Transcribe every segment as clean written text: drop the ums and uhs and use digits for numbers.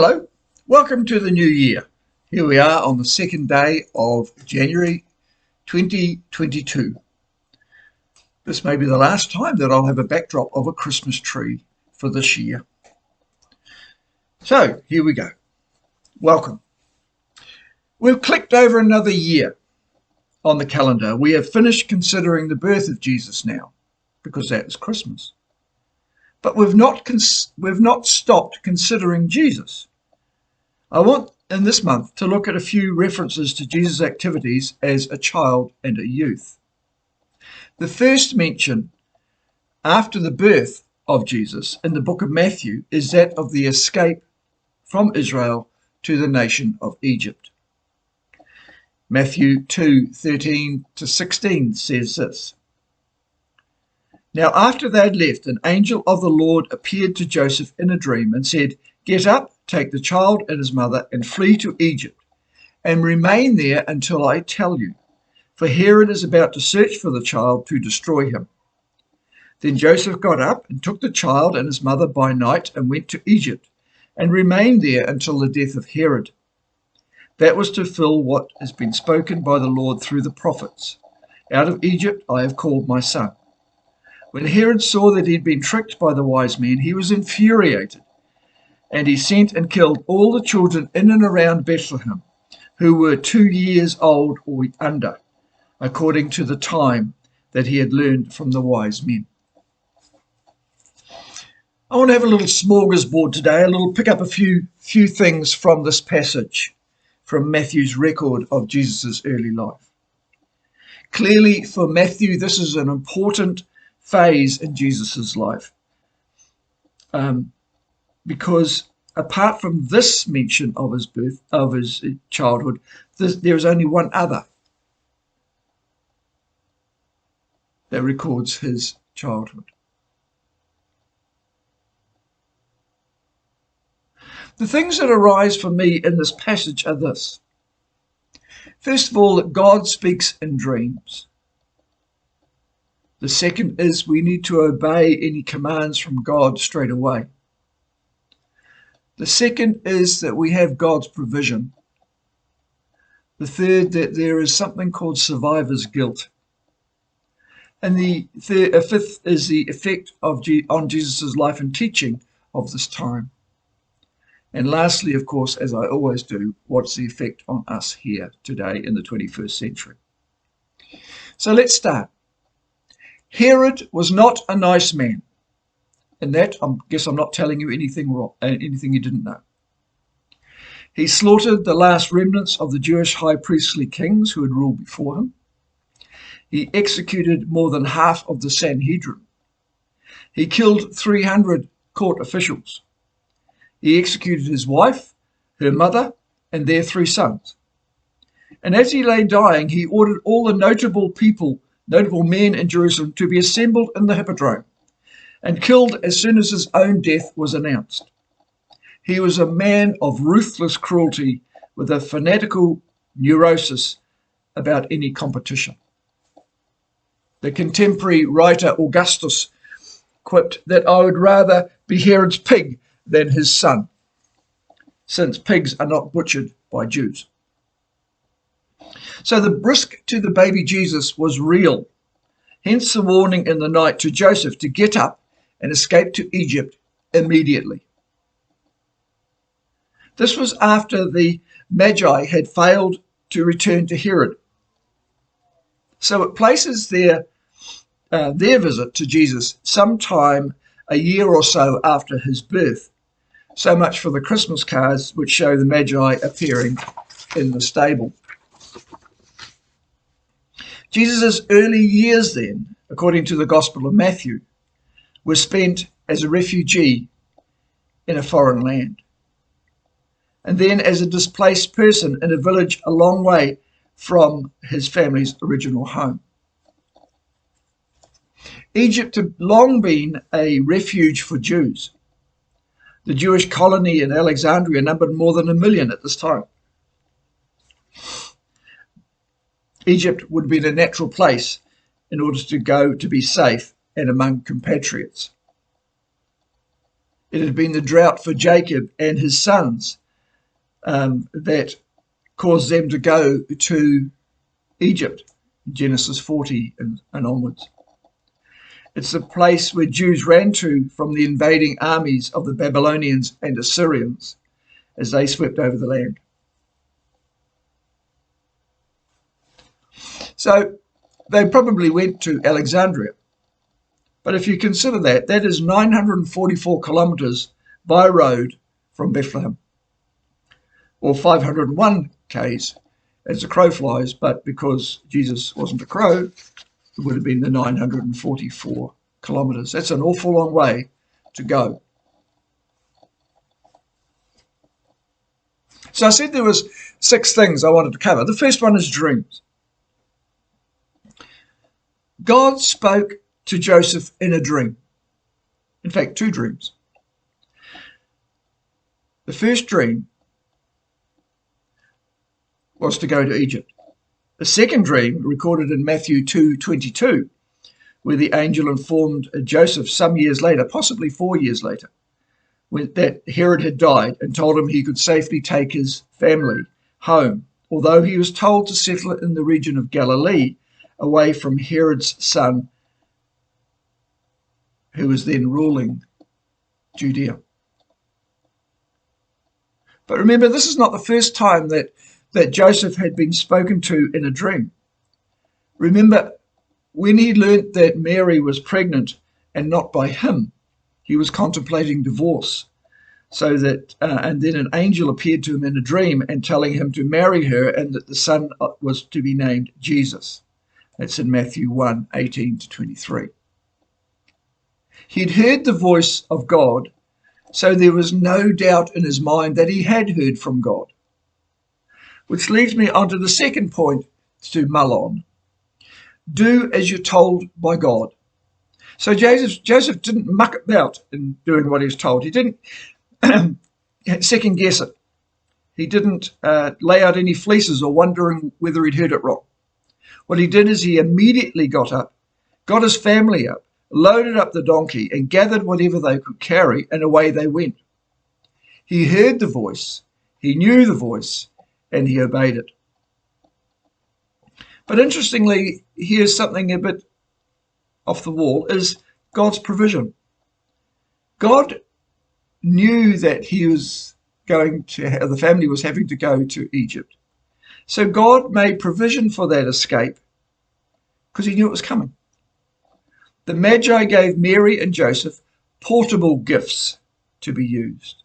Hello, welcome to the new year. Here we are on the second day of January 2022. This may be the last time that I'll have a backdrop of a Christmas tree for this year. So here we go. Welcome. We've clicked over another year on the calendar. We have finished considering the birth of Jesus now, because that is Christmas. But we've not stopped considering Jesus. I want in this month to look at a few references to Jesus' activities as a child and a youth. The first mention after the birth of Jesus in the book of Matthew is that of the escape from Israel to the nation of Egypt. Matthew 2:13-16 says this. Now after they had left, an angel of the Lord appeared to Joseph in a dream and said, "Get up, take the child and his mother and flee to Egypt, and remain there until I tell you, for Herod is about to search for the child to destroy him." Then Joseph got up and took the child and his mother by night and went to Egypt, and remained there until the death of Herod. That was to fulfill what has been spoken by the Lord through the prophets. "Out of Egypt I have called my son." When Herod saw that he had been tricked by the wise men, he was infuriated, and he sent and killed all the children in and around Bethlehem who were 2 years old or under, according to the time that he had learned from the wise men. I want to have a little smorgasbord today, pick up a few things from this passage, from Matthew's record of Jesus' early life. Clearly for Matthew, this is an important phase in Jesus' life. Because apart from this mention of his birth, of his childhood, there is only one other that records his childhood. The things that arise for me in this passage are this. First of all, that God speaks in dreams. The second is we need to obey any commands from God straight away. The second is that we have God's provision. The third, that there is something called survivor's guilt. And the fifth is the effect on Jesus' life and teaching of this time. And lastly, of course, as I always do, what's the effect on us here today in the 21st century? So let's start. Herod was not a nice man. And that, I guess I'm not telling you anything wrong, anything you didn't know. He slaughtered the last remnants of the Jewish high priestly kings who had ruled before him. He executed more than half of the Sanhedrin. He killed 300 court officials. He executed his wife, her mother, and their 3 sons. And as he lay dying, he ordered all the notable men in Jerusalem to be assembled in the hippodrome and killed as soon as his own death was announced. He was a man of ruthless cruelty with a fanatical neurosis about any competition. The contemporary writer Augustus quipped that I would rather be Herod's pig than his son, since pigs are not butchered by Jews. So the risk to the baby Jesus was real. Hence the warning in the night to Joseph to get up and escape to Egypt immediately. This was after the Magi had failed to return to Herod. So it places their visit to Jesus sometime a year or so after his birth. So much for the Christmas cards which show the Magi appearing in the stable. Jesus' early years then, according to the Gospel of Matthew, were spent as a refugee in a foreign land, and then as a displaced person in a village a long way from his family's original home. Egypt had long been a refuge for Jews. The Jewish colony in Alexandria numbered more than 1 million at this time. Egypt would have been a natural place in order to go to be safe and among compatriots. It had been the drought for Jacob and his sons that caused them to go to Egypt, Genesis 40 and onwards. It's the place where Jews ran to from the invading armies of the Babylonians and Assyrians as they swept over the land. So they probably went to Alexandria. But if you consider that, that is 944 kilometres by road from Bethlehem, or 501 k's as the crow flies, but because Jesus wasn't a crow, it would have been the 944 kilometres. That's an awful long way to go. So I said there was 6 things I wanted to cover. The first one is dreams. God spoke to Joseph in a dream. In fact, 2 dreams. The first dream was to go to Egypt. The second dream, recorded in Matthew 2:22, where the angel informed Joseph some years later, possibly 4 years later, that Herod had died and told him he could safely take his family home, although he was told to settle in the region of Galilee, away from Herod's son, who was then ruling Judea. But remember, this is not the first time that Joseph had been spoken to in a dream. Remember, when he learnt that Mary was pregnant and not by him, he was contemplating divorce. So that, and then an angel appeared to him in a dream and telling him to marry her and that the son was to be named Jesus. That's in Matthew 1:18-23. He'd heard the voice of God, so there was no doubt in his mind that he had heard from God. Which leads me on to the second point to mull on. Do as you're told by God. So Joseph didn't muck about in doing what he was told. He didn't second guess it. He didn't lay out any fleeces or wondering whether he'd heard it wrong. What he did is he immediately got up, got his family up, loaded up the donkey and gathered whatever they could carry, and away they went. He heard the voice, he knew the voice, and he obeyed it. But interestingly, here's something a bit off the wall, is God's provision. God knew that the family was having to go to Egypt. So God made provision for that escape because he knew it was coming. The Magi gave Mary and Joseph portable gifts to be used.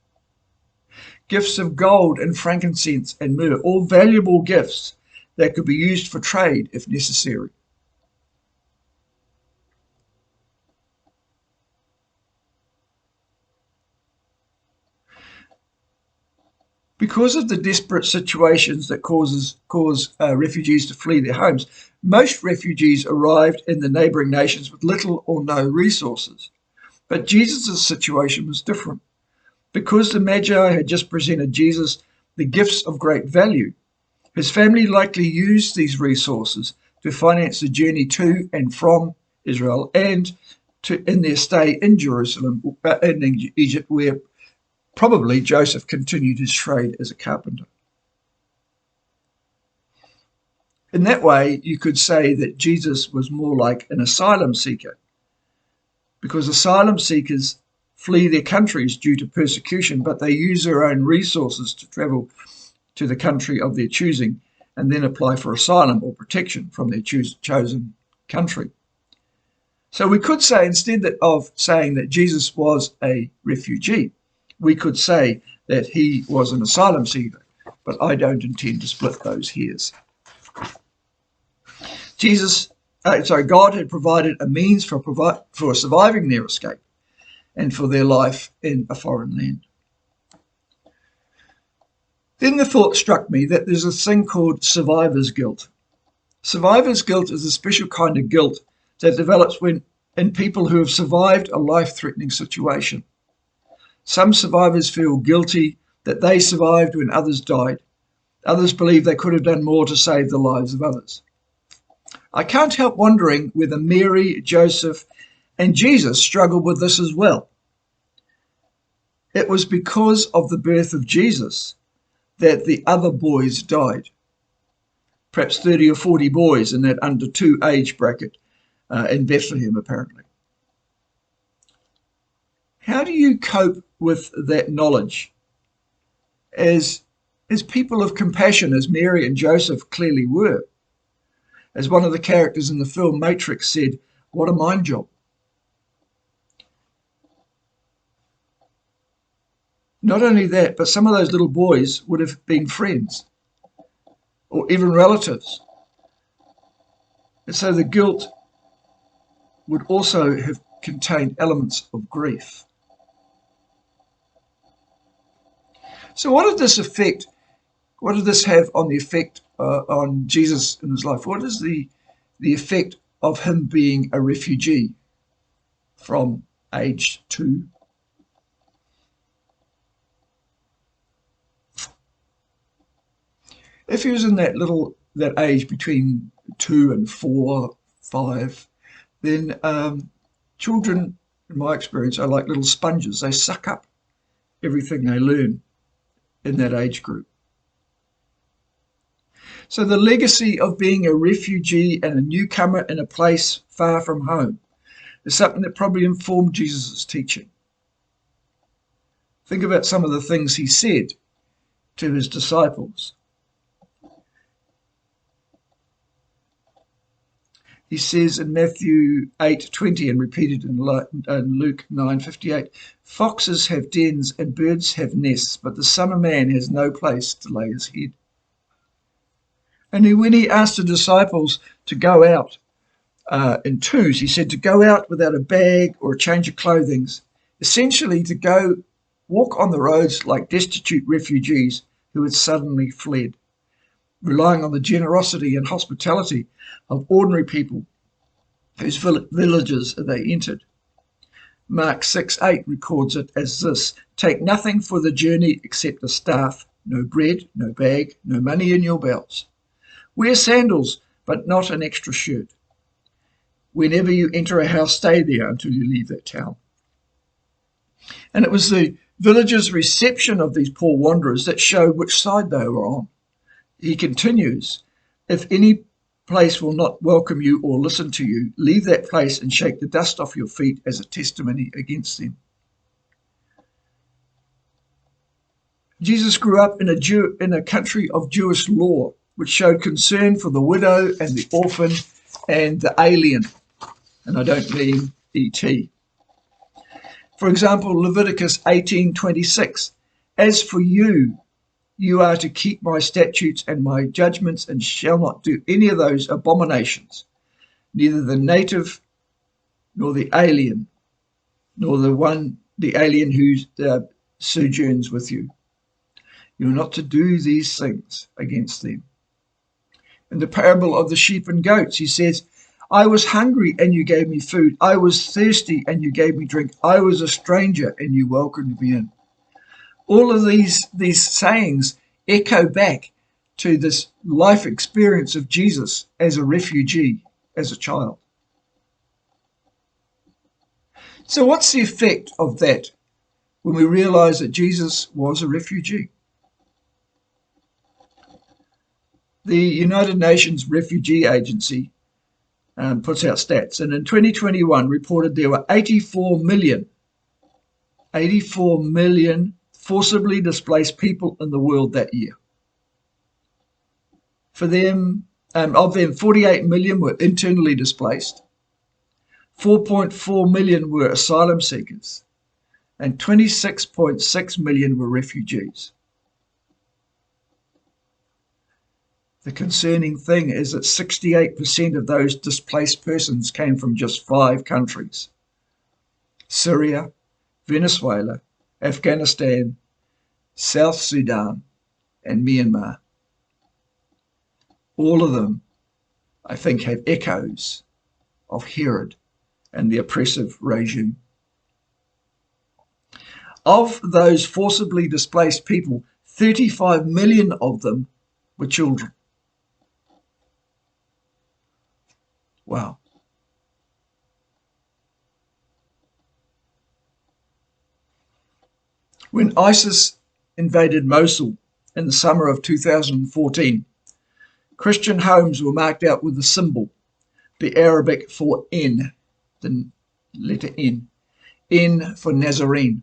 Gifts of gold and frankincense and myrrh, all valuable gifts that could be used for trade if necessary. Because of the desperate situations that cause refugees to flee their homes, most refugees arrived in the neighbouring nations with little or no resources. But Jesus' situation was different. Because the Magi had just presented Jesus the gifts of great value, his family likely used these resources to finance the journey to and from Israel and in their stay in Jerusalem, in Egypt, where probably Joseph continued his trade as a carpenter. In that way, you could say that Jesus was more like an asylum seeker, because asylum seekers flee their countries due to persecution, but they use their own resources to travel to the country of their choosing and then apply for asylum or protection from their chosen country. So we could say, instead of saying that Jesus was a refugee, we could say that he was an asylum seeker, but I don't intend to split those hairs. God had provided a means for surviving their escape and for their life in a foreign land. Then the thought struck me that there's a thing called survivor's guilt. Survivor's guilt is a special kind of guilt that develops in people who have survived a life-threatening situation. Some survivors feel guilty that they survived when others died. Others believe they could have done more to save the lives of others. I can't help wondering whether Mary, Joseph, and Jesus struggled with this as well. It was because of the birth of Jesus that the other boys died. Perhaps 30 or 40 boys in that under 2 age bracket in Bethlehem, apparently. How do you cope with that knowledge? As people of compassion, as Mary and Joseph clearly were. As one of the characters in the film Matrix said, what a mind job. Not only that, but some of those little boys would have been friends or even relatives. And so the guilt would also have contained elements of grief. So what did this affect? What did this have on the effect on Jesus in his life? What is the effect of him being a refugee from age 2? If he was in that age between 2 and 4, 5, then children, in my experience, are like little sponges. They suck up everything they learn in that age group. So the legacy of being a refugee and a newcomer in a place far from home is something that probably informed Jesus' teaching. Think about some of the things he said to his disciples. He says in Matthew 8:20 and repeated in Luke 9:58, foxes have dens and birds have nests, but the Son of Man has no place to lay his head. And when he asked the disciples to go out in twos, he said to go out without a bag or a change of clothing, essentially to go walk on the roads like destitute refugees who had suddenly fled, relying on the generosity and hospitality of ordinary people whose villages they entered. Mark 6:8 records it as this: take nothing for the journey except a staff, no bread, no bag, no money in your belts. Wear sandals, but not an extra shirt. Whenever you enter a house, stay there until you leave that town. And it was the villagers' reception of these poor wanderers that showed which side they were on. He continues, if any place will not welcome you or listen to you, leave that place and shake the dust off your feet as a testimony against them. Jesus grew up in a country of Jewish law, which showed concern for the widow and the orphan and the alien. And I don't mean E.T. For example, Leviticus 18:26, as for you, you are to keep my statutes and my judgments and shall not do any of those abominations, neither the native nor the alien, nor the alien who sojourns with you. You are not to do these things against them. In the parable of the sheep and goats, he says, I was hungry and you gave me food. I was thirsty and you gave me drink. I was a stranger and you welcomed me in. All of these sayings echo back to this life experience of Jesus as a refugee, as a child. So what's the effect of that when we realize that Jesus was a refugee? The United Nations Refugee Agency puts out stats, and in 2021 reported there were 84 million forcibly displaced people in the world that year. For them, of them, 48 million were internally displaced, 4.4 million were asylum seekers, and 26.6 million were refugees. The concerning thing is that 68% of those displaced persons came from just 5 countries: Syria, Venezuela, Afghanistan, South Sudan, and Myanmar. All of them, I think, have echoes of Herod and the oppressive regime. Of those forcibly displaced people, 35 million of them were children. Wow. When ISIS invaded Mosul in the summer of 2014, Christian homes were marked out with the symbol, the Arabic for N, the letter N, N for Nazarene.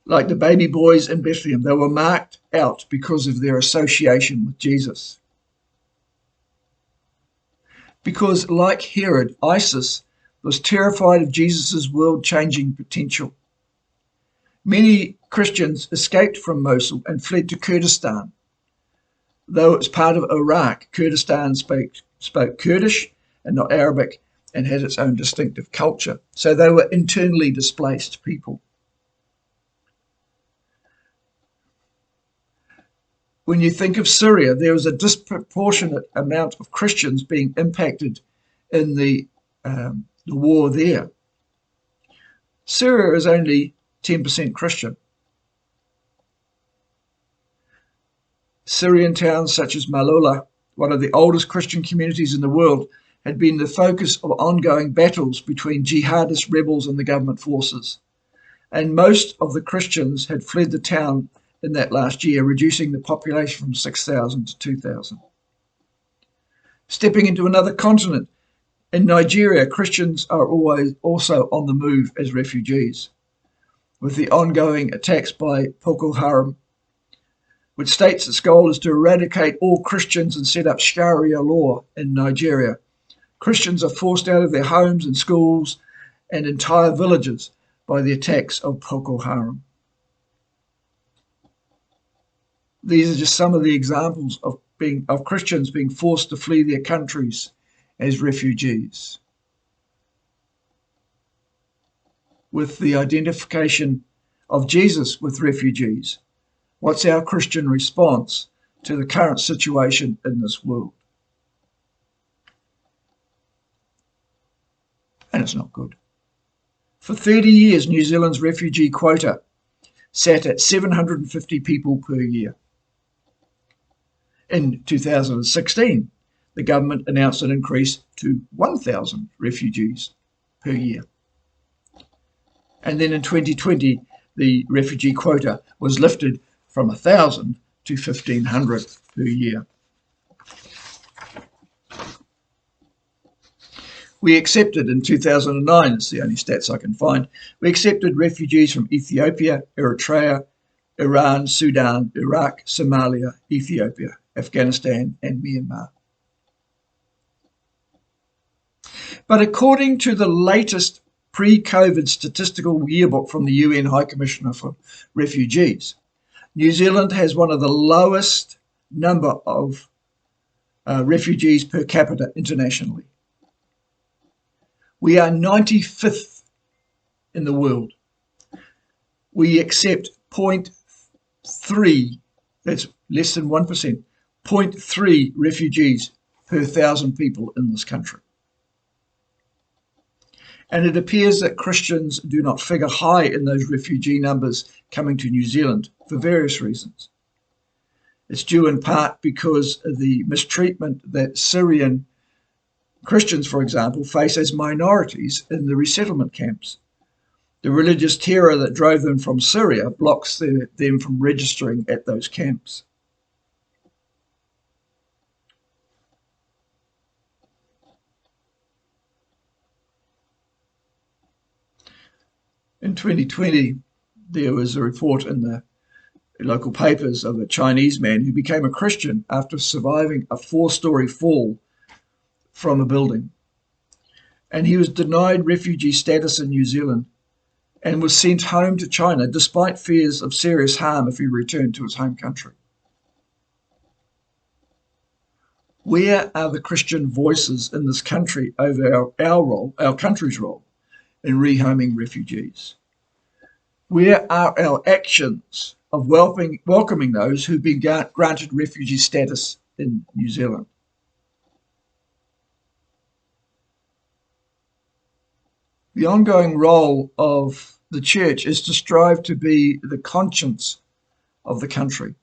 Like the baby boys in Bethlehem, they were marked out because of their association with Jesus. Because, like Herod, ISIS was terrified of Jesus' world-changing potential. Many Christians escaped from Mosul and fled to Kurdistan. Though it was part of Iraq, Kurdistan spoke Kurdish and not Arabic and had its own distinctive culture. So they were internally displaced people. When you think of Syria, there is a disproportionate amount of Christians being impacted in the war there. Syria is only 10% Christian. Syrian towns such as Maloula, one of the oldest Christian communities in the world, had been the focus of ongoing battles between jihadist rebels and the government forces. And most of the Christians had fled the town in that last year, reducing the population from 6,000 to 2,000. Stepping into another continent, in Nigeria, Christians are always also on the move as refugees, with the ongoing attacks by Boko Haram, which states its goal is to eradicate all Christians and set up Sharia law in Nigeria. Christians are forced out of their homes and schools and entire villages by the attacks of Boko Haram. These are just some of the examples of Christians being forced to flee their countries as refugees. With the identification of Jesus with refugees, what's our Christian response to the current situation in this world? And it's not good. For 30 years, New Zealand's refugee quota sat at 750 people per year. In 2016, the government announced an increase to 1,000 refugees per year. And then in 2020, the refugee quota was lifted from 1,000 to 1,500 per year. We accepted in 2009, it's the only stats I can find, we accepted refugees from Ethiopia, Eritrea, Iran, Sudan, Iraq, Somalia, Ethiopia, Afghanistan, and Myanmar. But according to the latest pre-COVID statistical yearbook from the UN High Commissioner for Refugees, New Zealand has one of the lowest number of refugees per capita internationally. We are 95th in the world. We accept 0.3, that's less than 1%, 0.3 refugees per 1,000 people in this country. And it appears that Christians do not figure high in those refugee numbers coming to New Zealand for various reasons. It's due in part because of the mistreatment that Syrian Christians, for example, face as minorities in the resettlement camps. The religious terror that drove them from Syria blocks them from registering at those camps. In 2020, there was a report in the local papers of a Chinese man who became a Christian after surviving a 4-story fall from a building. And he was denied refugee status in New Zealand and was sent home to China despite fears of serious harm if he returned to his home country. Where are the Christian voices in this country over our country's role in rehoming refugees? Where are our actions of welcoming those who've been granted refugee status in New Zealand? The ongoing role of the church is to strive to be the conscience of the country.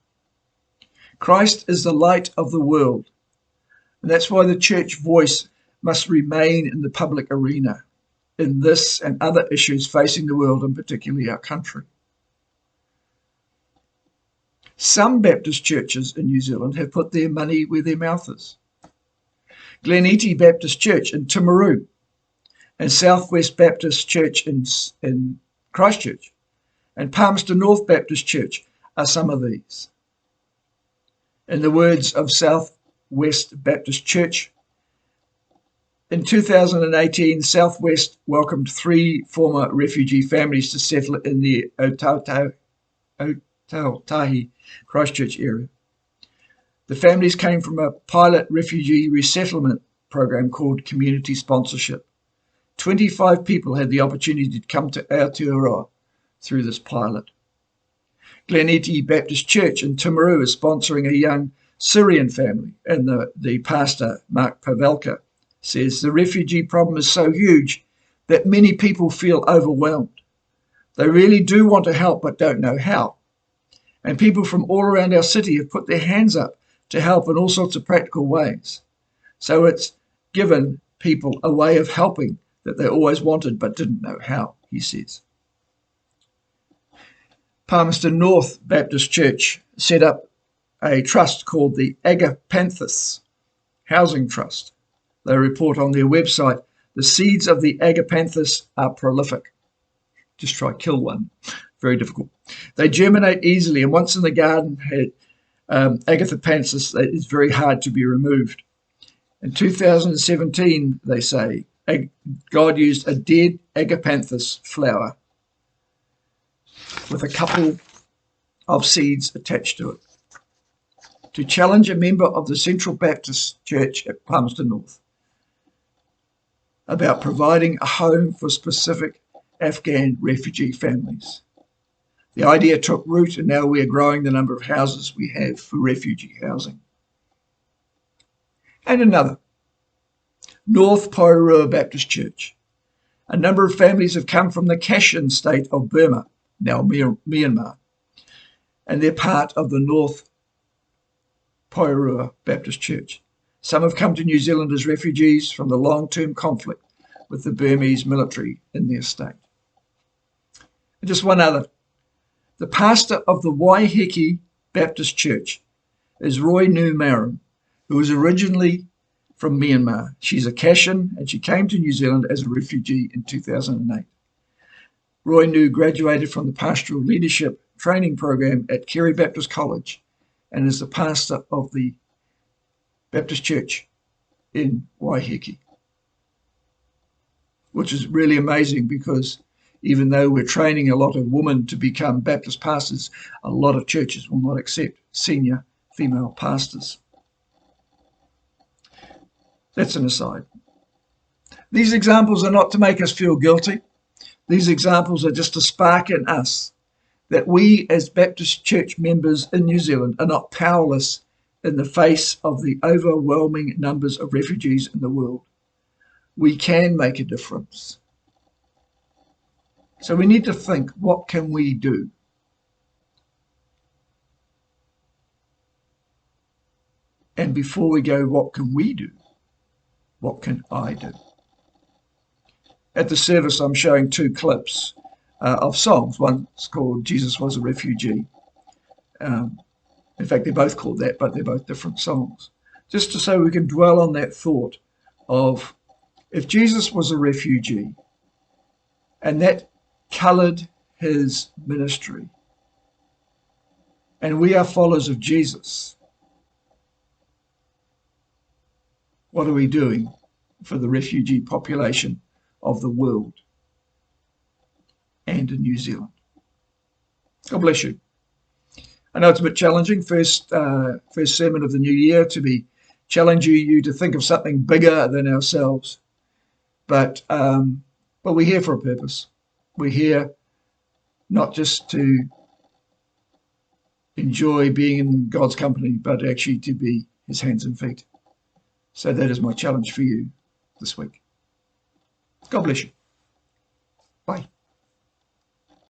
Christ is the light of the world, and that's why the church voice must remain in the public arena. in this and other issues facing the world, and particularly our country. Some Baptist churches in New Zealand have put their money where their mouth is. Glenettie Baptist Church in Timaru and Southwest Baptist Church in Christchurch and Palmerston North Baptist Church are some of these. In the words of Southwest Baptist Church, in 2018, Southwest welcomed 3 former refugee families to settle in the Otautahi Christchurch area. The families came from a pilot refugee resettlement program called Community Sponsorship. 25 people had the opportunity to come to Aotearoa through this pilot. Glenettie Baptist Church in Timaru is sponsoring a young Syrian family, and the pastor, Mark Pavelka, says the refugee problem is so huge that many people feel overwhelmed. They really do want to help but don't know how. And people from all around our city have put their hands up to help in all sorts of practical ways. So it's given people a way of helping that they always wanted but didn't know how, he says. Palmerston North Baptist Church set up a trust called the Agapanthus Housing Trust. They report on their website, the seeds of the Agapanthus are prolific. Just try kill one. Very difficult. They germinate easily, and once in the garden, Agapanthus is very hard to be removed. In 2017, they say, God used a dead Agapanthus flower with a couple of seeds attached to it to challenge a member of the Central Baptist Church at Palmerston North about providing a home for specific Afghan refugee families. The idea took root, and now we are growing the number of houses we have for refugee housing. And another, North Porirua Baptist Church. A number of families have come from the Kachin state of Burma, now Myanmar, and they're part of the North Porirua Baptist Church. Some have come to New Zealand as refugees from the long-term conflict with the Burmese military in their state. And just one other. The pastor of the Waiheke Baptist Church is Roy Nu Marum, who was originally from Myanmar. She's a Kachin, and she came to New Zealand as a refugee in 2008. Roy Nu graduated from the Pastoral Leadership Training Program at Kerry Baptist College and is the pastor of the Baptist Church in Waiheke, which is really amazing because even though we're training a lot of women to become Baptist pastors, a lot of churches will not accept senior female pastors. That's an aside. These examples are not to make us feel guilty. These examples are just a spark in us that we as Baptist church members in New Zealand are not powerless in the face of the overwhelming numbers of refugees in the world. We can make a difference. So we need to think, what can we do? And before we go, what can we do? What can I do? At the service, I'm showing 2 clips of songs. One's called Jesus Was a Refugee. In fact, they're both called that, but they're both different songs. Just to so we can dwell on that thought of if Jesus was a refugee and that coloured his ministry, and we are followers of Jesus, what are we doing for the refugee population of the world and in New Zealand? God bless you. I know it's a bit challenging, first sermon of the new year, to be challenging you to think of something bigger than ourselves. But we're here for a purpose. We're here not just to enjoy being in God's company, but actually to be his hands and feet. So that is my challenge for you this week. God bless you. Bye.